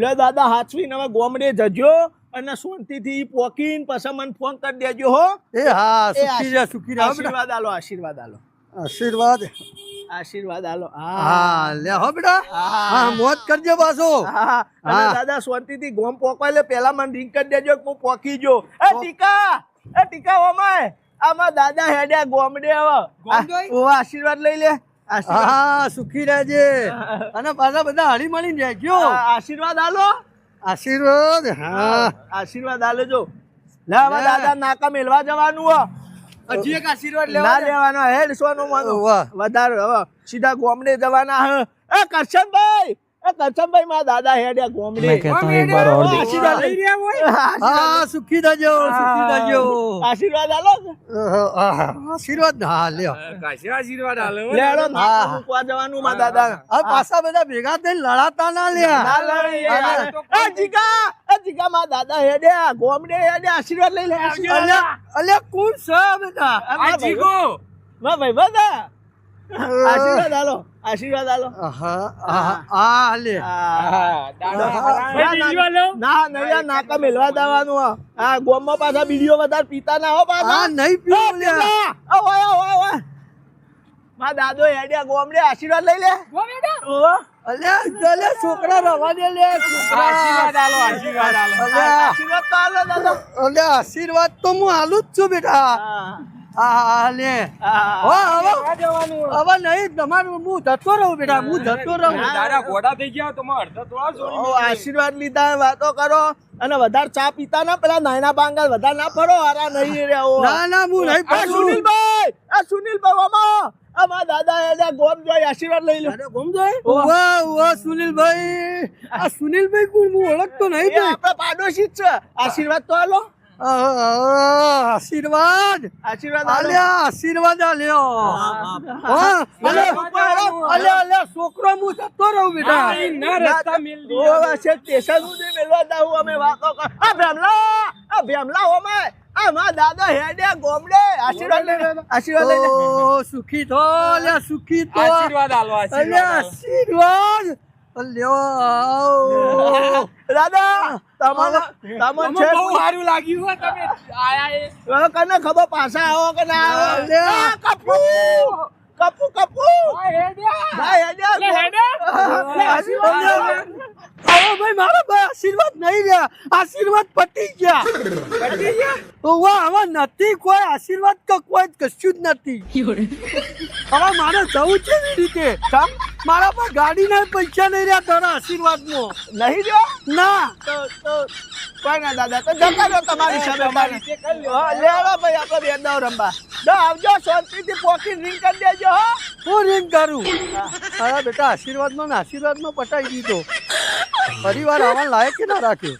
લે દાદા હાચવીને હવે ગોમડે જજો અને શાંતિથી પોકીને પછી મને ફોન કરી દેજો હો. એ હા એ સુખી રહ્યા બેટા. આશીર્વાદ આલો આશીર્વાદ આલો આશીર્વાદ આશીર્વાદ આલો. હા લે હો બેટા. હા મોજ કરજો પાછો. હા અને દાદા શાંતિથી ગોમ પોકવા લે પેલા મને રિંગ કરી દેજો કે હું પોકી જો. એ ટીકા ઓમાય આમાં દાદા હેડ્યા ગોમડે હવે ઓ આશીર્વાદ લઈ લે. હા સુખી રહેજે અને પાછા બધા હળી મળીને રહેજો. આશીર્વાદ આલો આશીર્વાદ. હા આશીર્વાદ આલો જો. લે હવે દાદા નાકા મેલવા જવાનું હો. હજી એક આશીર્વાદ ના લેવાનો હેડ સોનો માનો વધારે હવે સીધા ગોમડે જવાના હે. એ કરશનભાઈ મારા દાદા હેડ્યા ગોમડે. આશીર્વાદ લઈ રહ્યા હોય. હા સુખી થજો સુખી થજો. આશીર્વાદ આલો આશીર્વાદ. હા લ્યો આશીર્વાદ આલો. લેડો નાકા મૂકવા જવાનું મારા દાદા. આ પાછા બધા ભેગા થઈને લડાતા ના લ્યા. ના લડી. એ જીગા મારા દાદા હેડ્યા ગોમડે હેડ્યા આશીર્વાદ લઈ લે. અલ્યા કોણ છે બેટા? આ જીગો વાહ ભાઈ બધા આશીર્વાદ આલો આશીર્વાદ આલો. હા લે ના નહીં નાકા મેલવા જવાનું. હા ગોમમાં પાછા બીડીઓ વધારે પીતા ના હો પાછા. હા નહીં પીવું લ્યા. મારા દાદો હેડ્યા ગોમડે આશીર્વાદ લઈ લે. અલ્યા છોકરા રવા દે લે. આશીર્વાદ આલો. આશીર્વાદ આલો. આશીર્વાદ તો આલો દાદા. અલ્યા આશીર્વાદ તો હું આલું જ છું બેટા. હા લે હવે નહીં તમારું હું જતો રહું બેટા. હું જતો રહું. તારા ઘોડા થઈ ગયા તમારે અડધા તોડા છોડી. આશીર્વાદ લીધા વાતો કરો અને વધારે ચા પીતા ના પેલા નાના બાંગલ વધારે ના ફરો. આરા નહીં રહ્યો. ના હું નહીં ફરું. સુનિલભાઈ મામા અમારા દાદા એના ગોમ જોઈ આશીર્વાદ લઈ લો. ગોમ જોઈ વાહ સુનિલભાઈ. આ સુનિલભાઈ કોણ? હું ઓળખતો નહીં. આપણા પાડોશી જ છે. આશીર્વાદ તો આલો. આશીર્વાદ આલ્યા આશીર્વાદ આલ્યો. અલ્યા છોકરો હું જતો રહું બેટા. રસ્તા મેલ સ્ટેશન સુધી મેળવા જાવ અમે વાતો કર. આ ભેમલા ઓમાય આ મારા દાદા હેડ્યા ગોમડે આશીર્વાદ લઈ લે. આશીર્વાદ લઈ લે. સુખી થો અલ્યા સુખી થો. આશીર્વાદ આલો. આશીર્વાદ અલ્યો દાદા તમને બહુ સારું લાગ્યું હો તમે આયા એ. કને ખબર પાછા આવો કે ના આવો. કપુ ભાઈ મારા ભાઈ આશીર્વાદ નહીં રહ્યા. આશીર્વાદ પતી ગયા. હવે નથી કોઈ આશીર્વાદ તો કોઈ કશું જ નથી. હવે મારે જવું છે ને રીતે. મારા પર ગાડીના પૈસા નહીં રહ્યા તારા આશીર્વાદમાં. નહીં રહ્યો ના કોઈ ના દાદા તો જતા રહ્યો તમારી સામે. લેડો ભાઈ આપણે બે દાવ રમવા. આવજો શાંતિથી પોકી રિંગ કરી દેજો. હું રિંગ કરું. અરે બેટા આશીર્વાદમાં પટાઈ દીધો. પરિવાર આવવા લાયક કે ના રાખ્યો.